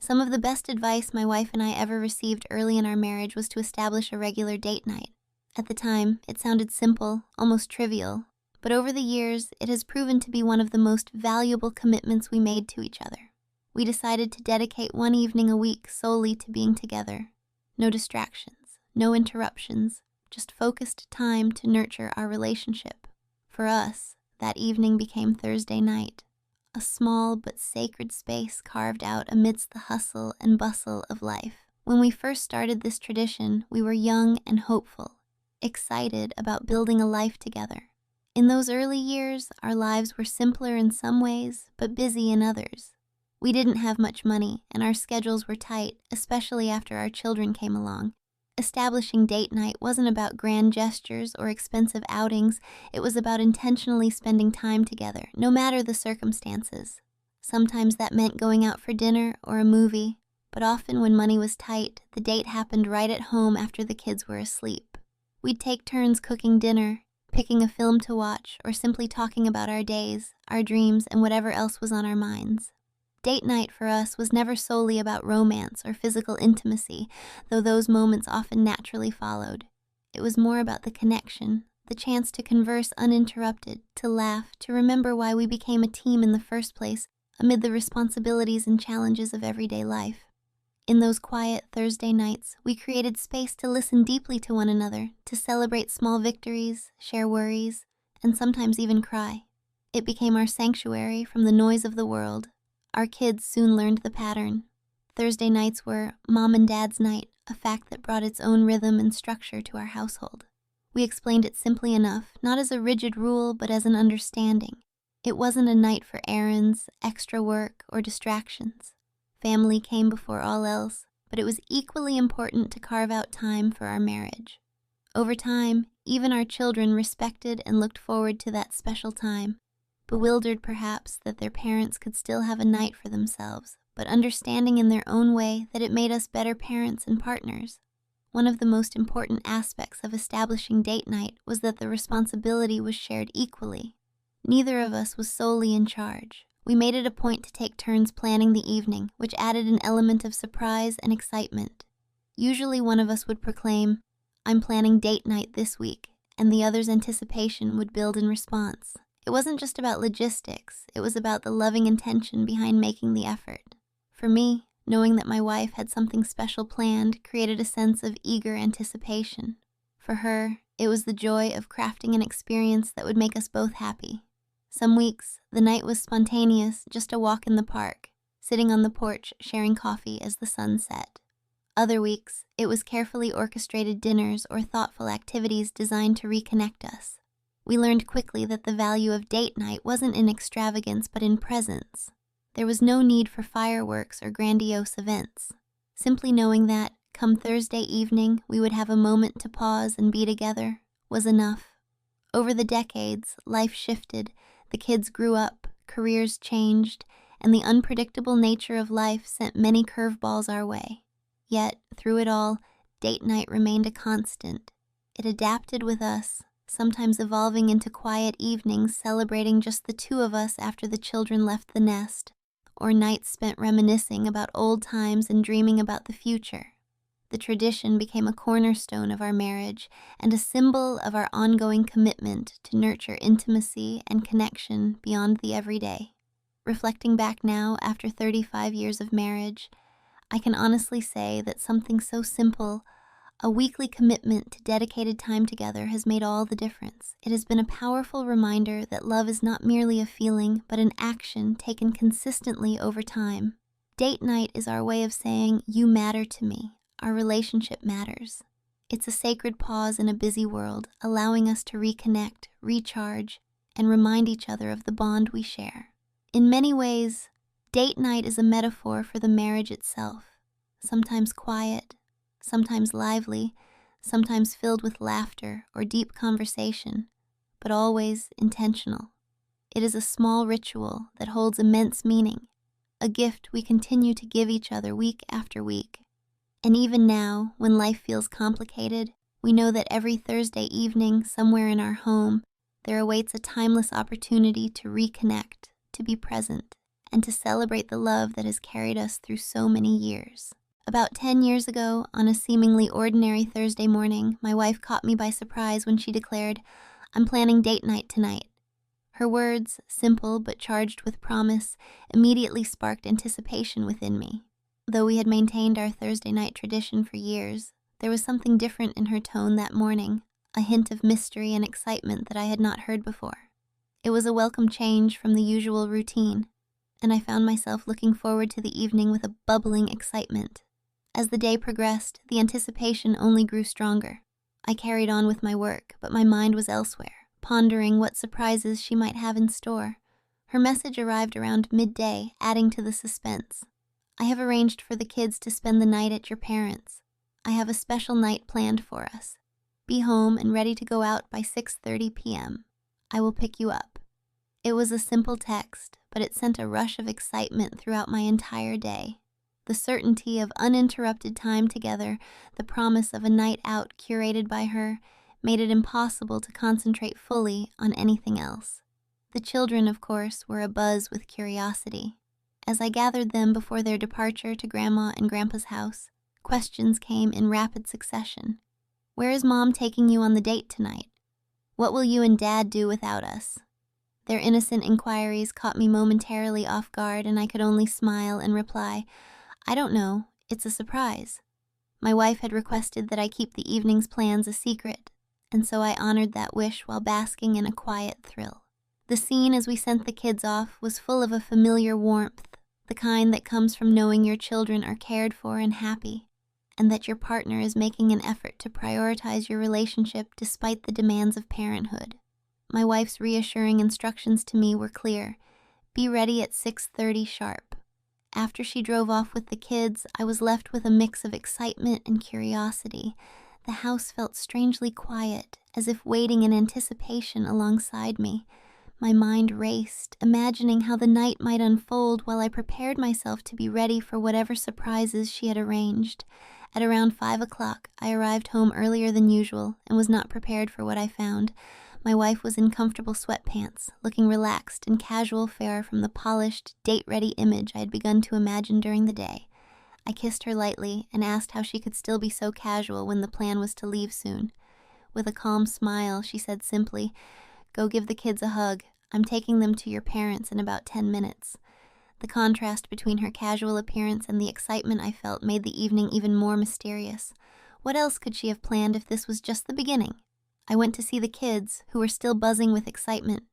Some of the best advice my wife and I ever received early in our marriage was to establish a regular date night. At the time, it sounded simple, almost trivial, but over the years, it has proven to be one of the most valuable commitments we made to each other. We decided to dedicate one evening a week solely to being together. No distractions, no interruptions, just focused time to nurture our relationship. For us, that evening became Thursday night, a small but sacred space carved out amidst the hustle and bustle of life. When we first started this tradition, we were young and hopeful, excited about building a life together. In those early years, our lives were simpler in some ways, but busy in others. We didn't have much money, and our schedules were tight, especially after our children came along. Establishing date night wasn't about grand gestures or expensive outings. It was about intentionally spending time together, no matter the circumstances. Sometimes that meant going out for dinner or a movie, but often when money was tight, the date happened right at home after the kids were asleep. We'd take turns cooking dinner, picking a film to watch, or simply talking about our days, our dreams, and whatever else was on our minds. Date night for us was never solely about romance or physical intimacy, though those moments often naturally followed. It was more about the connection, the chance to converse uninterrupted, to laugh, to remember why we became a team in the first place amid the responsibilities and challenges of everyday life. In those quiet Thursday nights, we created space to listen deeply to one another, to celebrate small victories, share worries, and sometimes even cry. It became our sanctuary from the noise of the world. Our kids soon learned the pattern. Thursday nights were Mom and Dad's night, a fact that brought its own rhythm and structure to our household. We explained it simply enough, not as a rigid rule, but as an understanding. It wasn't a night for errands, extra work, or distractions. Family came before all else, but it was equally important to carve out time for our marriage. Over time, even our children respected and looked forward to that special time. Bewildered perhaps that their parents could still have a night for themselves, but understanding in their own way that it made us better parents and partners. One of the most important aspects of establishing date night was that the responsibility was shared equally. Neither of us was solely in charge. We made it a point to take turns planning the evening, which added an element of surprise and excitement. Usually one of us would proclaim, "I'm planning date night this week," and the other's anticipation would build in response. It wasn't just about logistics, it was about the loving intention behind making the effort. For me, knowing that my wife had something special planned created a sense of eager anticipation. For her, it was the joy of crafting an experience that would make us both happy. Some weeks, the night was spontaneous, just a walk in the park, sitting on the porch sharing coffee as the sun set. Other weeks, it was carefully orchestrated dinners or thoughtful activities designed to reconnect us. We learned quickly that the value of date night wasn't in extravagance but in presence. There was no need for fireworks or grandiose events. Simply knowing that, come Thursday evening, we would have a moment to pause and be together was enough. Over the decades, life shifted, the kids grew up, careers changed, and the unpredictable nature of life sent many curveballs our way. Yet, through it all, date night remained a constant. It adapted with us, sometimes evolving into quiet evenings celebrating just the two of us after the children left the nest, or nights spent reminiscing about old times and dreaming about the future. The tradition became a cornerstone of our marriage and a symbol of our ongoing commitment to nurture intimacy and connection beyond the everyday. Reflecting back now after 35 years of marriage, I can honestly say that something so simple, a weekly commitment to dedicated time together, has made all the difference. It has been a powerful reminder that love is not merely a feeling, but an action taken consistently over time. Date night is our way of saying, "You matter to me. Our relationship matters." It's a sacred pause in a busy world, allowing us to reconnect, recharge, and remind each other of the bond we share. In many ways, date night is a metaphor for the marriage itself, sometimes quiet, sometimes lively, sometimes filled with laughter or deep conversation, but always intentional. It is a small ritual that holds immense meaning, a gift we continue to give each other week after week. And even now, when life feels complicated, we know that every Thursday evening, somewhere in our home, there awaits a timeless opportunity to reconnect, to be present, and to celebrate the love that has carried us through so many years. About 10 years ago, on a seemingly ordinary Thursday morning, my wife caught me by surprise when she declared, "I'm planning date night tonight." Her words, simple but charged with promise, immediately sparked anticipation within me. Though we had maintained our Thursday night tradition for years, there was something different in her tone that morning, a hint of mystery and excitement that I had not heard before. It was a welcome change from the usual routine, and I found myself looking forward to the evening with a bubbling excitement. As the day progressed, the anticipation only grew stronger. I carried on with my work, but my mind was elsewhere, pondering what surprises she might have in store. Her message arrived around midday, adding to the suspense. "I have arranged for the kids to spend the night at your parents'. I have a special night planned for us. Be home and ready to go out by 6:30 p.m. I will pick you up." It was a simple text, but it sent a rush of excitement throughout my entire day. The certainty of uninterrupted time together, the promise of a night out curated by her, made it impossible to concentrate fully on anything else. The children, of course, were abuzz with curiosity. As I gathered them before their departure to Grandma and Grandpa's house, questions came in rapid succession. "Where is Mom taking you on the date tonight? What will you and Dad do without us?" Their innocent inquiries caught me momentarily off guard, and I could only smile and reply, "I don't know, it's a surprise." My wife had requested that I keep the evening's plans a secret, and so I honored that wish while basking in a quiet thrill. The scene as we sent the kids off was full of a familiar warmth, the kind that comes from knowing your children are cared for and happy, and that your partner is making an effort to prioritize your relationship despite the demands of parenthood. My wife's reassuring instructions to me were clear: be ready at 6:30 sharp. After she drove off with the kids, I was left with a mix of excitement and curiosity. The house felt strangely quiet, as if waiting in anticipation alongside me. My mind raced, imagining how the night might unfold while I prepared myself to be ready for whatever surprises she had arranged. At around 5 o'clock, I arrived home earlier than usual and was not prepared for what I found. My wife was in comfortable sweatpants, looking relaxed and casual fare from the polished, date-ready image I had begun to imagine during the day. I kissed her lightly and asked how she could still be so casual when the plan was to leave soon. With a calm smile, she said simply, "Go give the kids a hug. I'm taking them to your parents in about 10 minutes. The contrast between her casual appearance and the excitement I felt made the evening even more mysterious. What else could she have planned if this was just the beginning? I went to see the kids, who were still buzzing with excitement.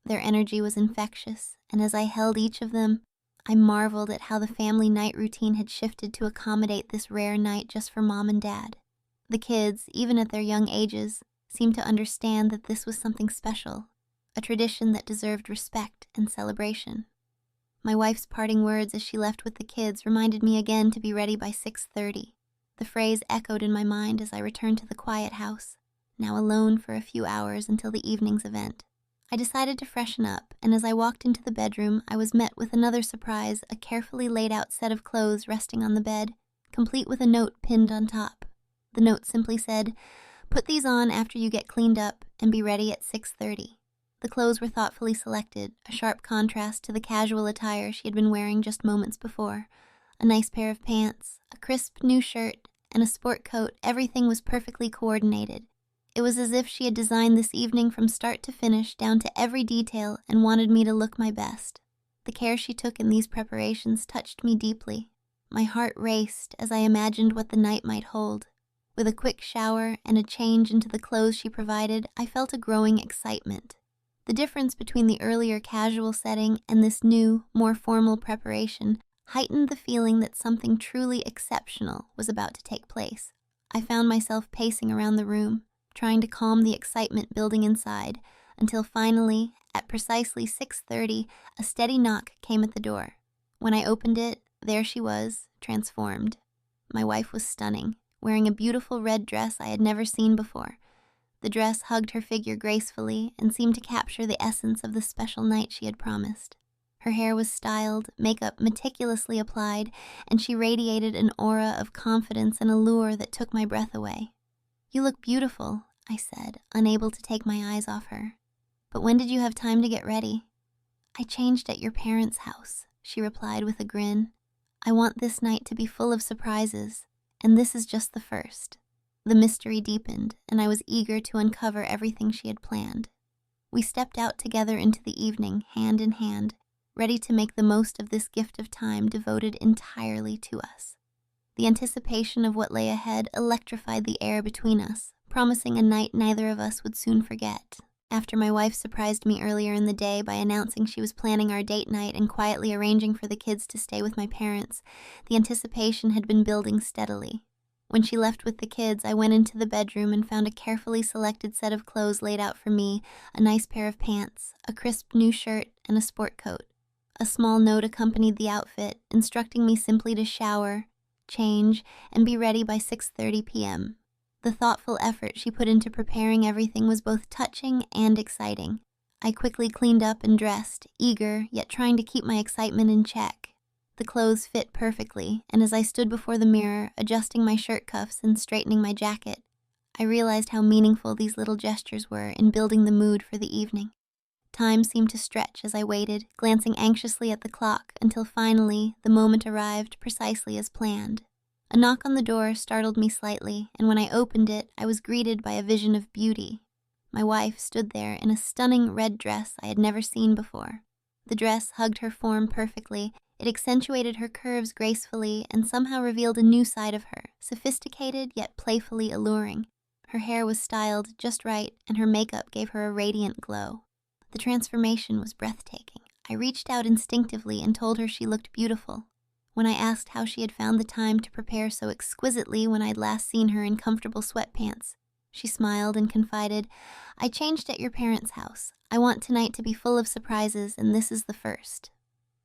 Their energy was infectious, and as I held each of them, I marveled at how the family night routine had shifted to accommodate this rare night just for Mom and Dad. The kids, even at their young ages, seemed to understand that this was something special, a tradition that deserved respect and celebration. My wife's parting words as she left with the kids reminded me again to be ready by 6:30. The phrase echoed in my mind as I returned to the quiet house, now alone for a few hours until the evening's event. I decided to freshen up, and as I walked into the bedroom, I was met with another surprise, a carefully laid out set of clothes resting on the bed, complete with a note pinned on top. The note simply said, "Put these on after you get cleaned up and be ready at 6:30. The clothes were thoughtfully selected, a sharp contrast to the casual attire she had been wearing just moments before. A nice pair of pants, a crisp new shirt, and a sport coat, everything was perfectly coordinated. It was as if she had designed this evening from start to finish down to every detail and wanted me to look my best. The care she took in these preparations touched me deeply. My heart raced as I imagined what the night might hold. With a quick shower and a change into the clothes she provided, I felt a growing excitement. The difference between the earlier casual setting and this new, more formal preparation heightened the feeling that something truly exceptional was about to take place. I found myself pacing around the room, trying to calm the excitement building inside, until finally, at precisely 6:30, a steady knock came at the door. When I opened it, there she was, transformed. My wife was stunning, wearing a beautiful red dress I had never seen before. The dress hugged her figure gracefully and seemed to capture the essence of the special night she had promised. Her hair was styled, makeup meticulously applied, and she radiated an aura of confidence and allure that took my breath away. "You look beautiful," I said, unable to take my eyes off her. "But when did you have time to get ready?" "I changed at your parents' house," she replied with a grin. "I want this night to be full of surprises, and this is just the first." The mystery deepened, and I was eager to uncover everything she had planned. We stepped out together into the evening, hand in hand, ready to make the most of this gift of time devoted entirely to us. The anticipation of what lay ahead electrified the air between us, promising a night neither of us would soon forget. After my wife surprised me earlier in the day by announcing she was planning our date night and quietly arranging for the kids to stay with my parents, the anticipation had been building steadily. When she left with the kids, I went into the bedroom and found a carefully selected set of clothes laid out for me, a nice pair of pants, a crisp new shirt, and a sport coat. A small note accompanied the outfit, instructing me simply to shower, change, and be ready by 6:30 p.m. The thoughtful effort she put into preparing everything was both touching and exciting. I quickly cleaned up and dressed, eager, yet trying to keep my excitement in check. The clothes fit perfectly, and as I stood before the mirror, adjusting my shirt cuffs and straightening my jacket, I realized how meaningful these little gestures were in building the mood for the evening. Time seemed to stretch as I waited, glancing anxiously at the clock, until finally the moment arrived precisely as planned. A knock on the door startled me slightly, and when I opened it, I was greeted by a vision of beauty. My wife stood there in a stunning red dress I had never seen before. The dress hugged her form perfectly. It accentuated her curves gracefully and somehow revealed a new side of her, sophisticated yet playfully alluring. Her hair was styled just right, and her makeup gave her a radiant glow. The transformation was breathtaking. I reached out instinctively and told her she looked beautiful. When I asked how she had found the time to prepare so exquisitely when I'd last seen her in comfortable sweatpants, she smiled and confided, "I changed at your parents' house. I want tonight to be full of surprises, and this is the first."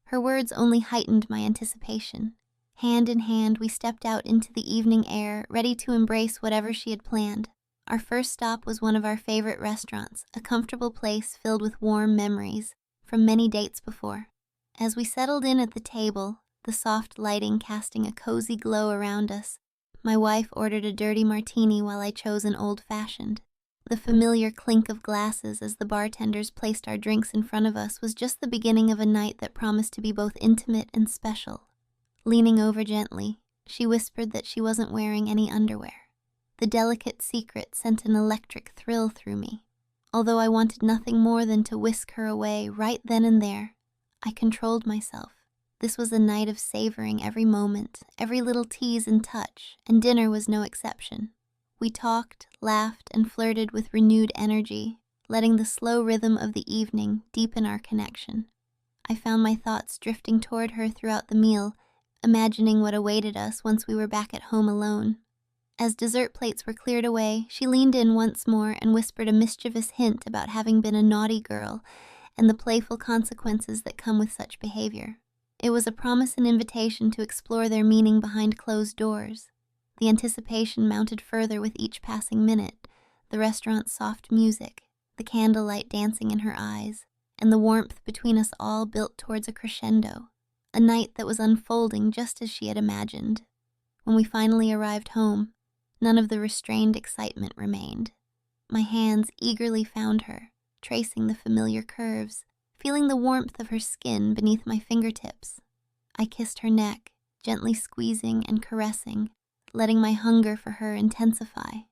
Her words only heightened my anticipation. Hand in hand, we stepped out into the evening air, ready to embrace whatever she had planned. Our first stop was one of our favorite restaurants, a comfortable place filled with warm memories from many dates before. As we settled in at the table, the soft lighting casting a cozy glow around us, my wife ordered a dirty martini while I chose an old-fashioned. The familiar clink of glasses as the bartenders placed our drinks in front of us was just the beginning of a night that promised to be both intimate and special. Leaning over gently, she whispered that she wasn't wearing any underwear. The delicate secret sent an electric thrill through me. Although I wanted nothing more than to whisk her away right then and there, I controlled myself. This was a night of savoring every moment, every little tease and touch, and dinner was no exception. We talked, laughed, and flirted with renewed energy, letting the slow rhythm of the evening deepen our connection. I found my thoughts drifting toward her throughout the meal, imagining what awaited us once we were back at home alone. As dessert plates were cleared away, she leaned in once more and whispered a mischievous hint about having been a naughty girl and the playful consequences that come with such behavior. It was a promise and invitation to explore their meaning behind closed doors. The anticipation mounted further with each passing minute, the restaurant's soft music, the candlelight dancing in her eyes, and the warmth between us all built towards a crescendo, a night that was unfolding just as she had imagined. When we finally arrived home, none of the restrained excitement remained. My hands eagerly found her, tracing the familiar curves, feeling the warmth of her skin beneath my fingertips. I kissed her neck, gently squeezing and caressing, letting my hunger for her intensify.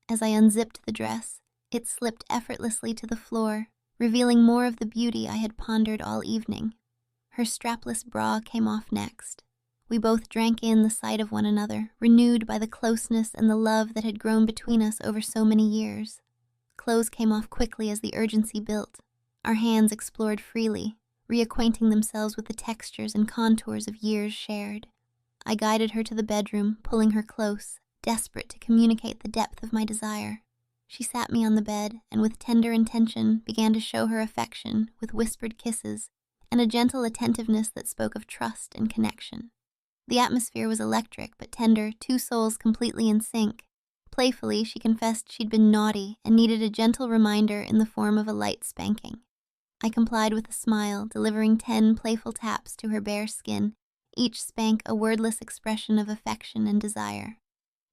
As I unzipped the dress, it slipped effortlessly to the floor, revealing more of the beauty I had pondered all evening. Her strapless bra came off next. We both drank in the sight of one another, renewed by the closeness and the love that had grown between us over so many years. Clothes came off quickly as the urgency built. Our hands explored freely, reacquainting themselves with the textures and contours of years shared. I guided her to the bedroom, pulling her close, desperate to communicate the depth of my desire. She sat me on the bed, and with tender intention began to show her affection with whispered kisses and a gentle attentiveness that spoke of trust and connection. The atmosphere was electric but tender, two souls completely in sync. Playfully, she confessed she'd been naughty and needed a gentle reminder in the form of a light spanking. I complied with a smile, delivering 10 playful taps to her bare skin, each spank a wordless expression of affection and desire.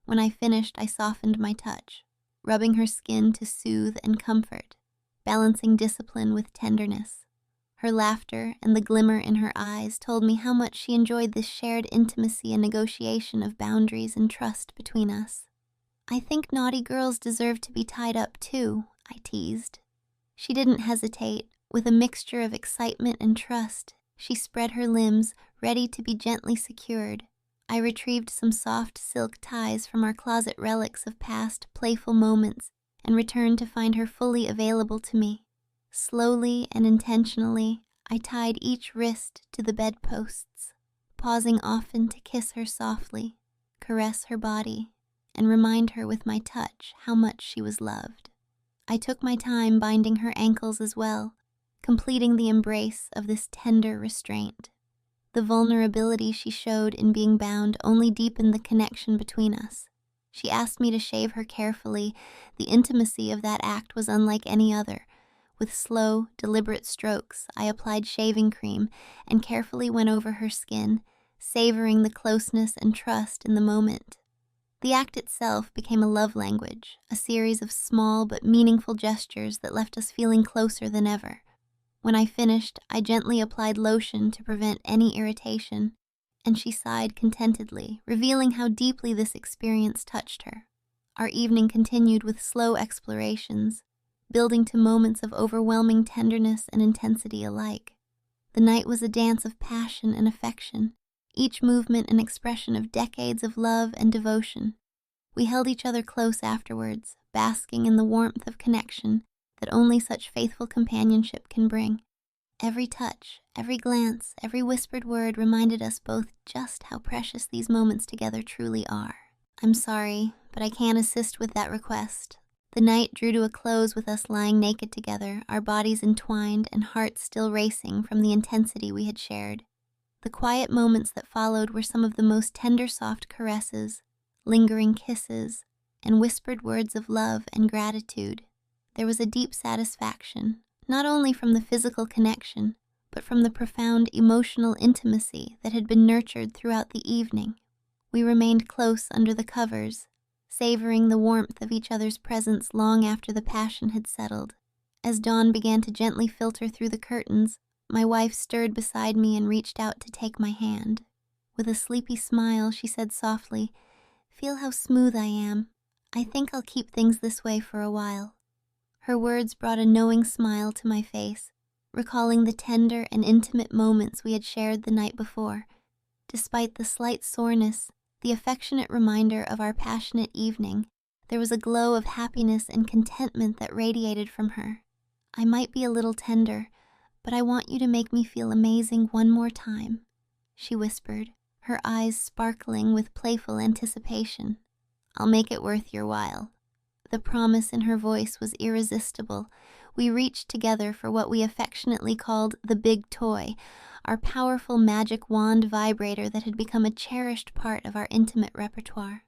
When I finished, I softened my touch, rubbing her skin to soothe and comfort, balancing discipline with tenderness. Her laughter and the glimmer in her eyes told me how much she enjoyed this shared intimacy and negotiation of boundaries and trust between us. "I think naughty girls deserve to be tied up too," I teased. She didn't hesitate. With a mixture of excitement and trust, she spread her limbs, ready to be gently secured. I retrieved some soft silk ties from our closet relics of past playful moments and returned to find her fully available to me. Slowly and intentionally, I tied each wrist to the bedposts, pausing often to kiss her softly, caress her body, and remind her with my touch how much she was loved. I took my time binding her ankles as well, completing the embrace of this tender restraint. The vulnerability she showed in being bound only deepened the connection between us. She asked me to shave her carefully. The intimacy of that act was unlike any other. With slow, deliberate strokes, I applied shaving cream and carefully went over her skin, savoring the closeness and trust in the moment. The act itself became a love language, a series of small but meaningful gestures that left us feeling closer than ever. When I finished, I gently applied lotion to prevent any irritation, and she sighed contentedly, revealing how deeply this experience touched her. Our evening continued with slow explorations, building to moments of overwhelming tenderness and intensity alike. The night was a dance of passion and affection, each movement an expression of decades of love and devotion. We held each other close afterwards, basking in the warmth of connection that only such faithful companionship can bring. Every touch, every glance, every whispered word reminded us both just how precious these moments together truly are. "I'm sorry, but I can't assist with that request." The night drew to a close with us lying naked together, our bodies entwined and hearts still racing from the intensity we had shared. The quiet moments that followed were some of the most tender soft caresses, lingering kisses, and whispered words of love and gratitude. There was a deep satisfaction, not only from the physical connection, but from the profound emotional intimacy that had been nurtured throughout the evening. We remained close under the covers, savoring the warmth of each other's presence long after the passion had settled. As dawn began to gently filter through the curtains, my wife stirred beside me and reached out to take my hand. With a sleepy smile, she said softly, "Feel how smooth I am. I think I'll keep things this way for a while." Her words brought a knowing smile to my face, recalling the tender and intimate moments we had shared the night before. Despite the slight soreness, the affectionate reminder of our passionate evening, there was a glow of happiness and contentment that radiated from her. "I might be a little tender, but I want you to make me feel amazing one more time," she whispered, her eyes sparkling with playful anticipation. "I'll make it worth your while." The promise in her voice was irresistible. We reached together for what we affectionately called the big toy, our powerful magic wand vibrator that had become a cherished part of our intimate repertoire.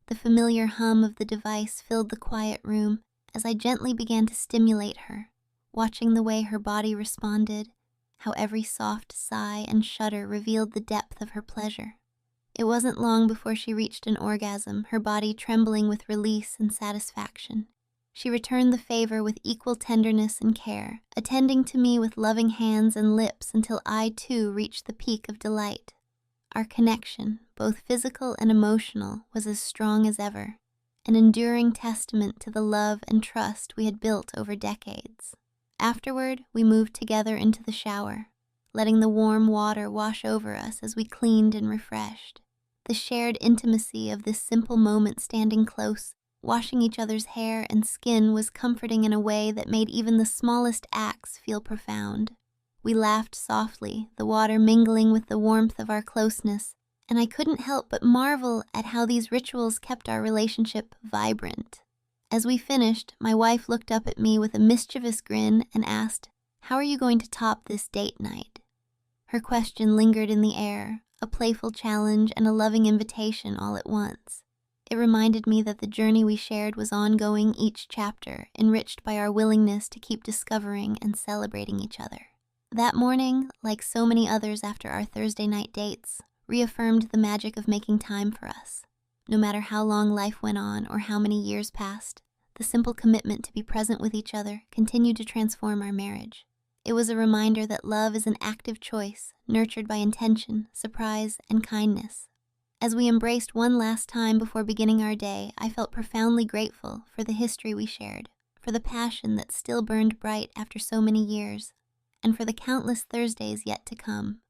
The familiar hum of the device filled the quiet room as I gently began to stimulate her, watching the way her body responded, how every soft sigh and shudder revealed the depth of her pleasure. It wasn't long before she reached an orgasm, her body trembling with release and satisfaction. She returned the favor with equal tenderness and care, attending to me with loving hands and lips until I too reached the peak of delight. Our connection, both physical and emotional, was as strong as ever, an enduring testament to the love and trust we had built over decades. Afterward, we moved together into the shower, letting the warm water wash over us as we cleaned and refreshed. The shared intimacy of this simple moment standing close, washing each other's hair and skin was comforting in a way that made even the smallest acts feel profound. We laughed softly, the water mingling with the warmth of our closeness, and I couldn't help but marvel at how these rituals kept our relationship vibrant. As we finished, my wife looked up at me with a mischievous grin and asked, "How are you going to top this date night?" Her question lingered in the air, a playful challenge and a loving invitation all at once. It reminded me that the journey we shared was ongoing, each chapter enriched by our willingness to keep discovering and celebrating each other. That morning, like so many others after our Thursday night dates, reaffirmed the magic of making time for us. No matter how long life went on or how many years passed, the simple commitment to be present with each other continued to transform our marriage. It was a reminder that love is an active choice, nurtured by intention, surprise, and kindness. As we embraced one last time before beginning our day, I felt profoundly grateful for the history we shared, for the passion that still burned bright after so many years, and for the countless Thursdays yet to come.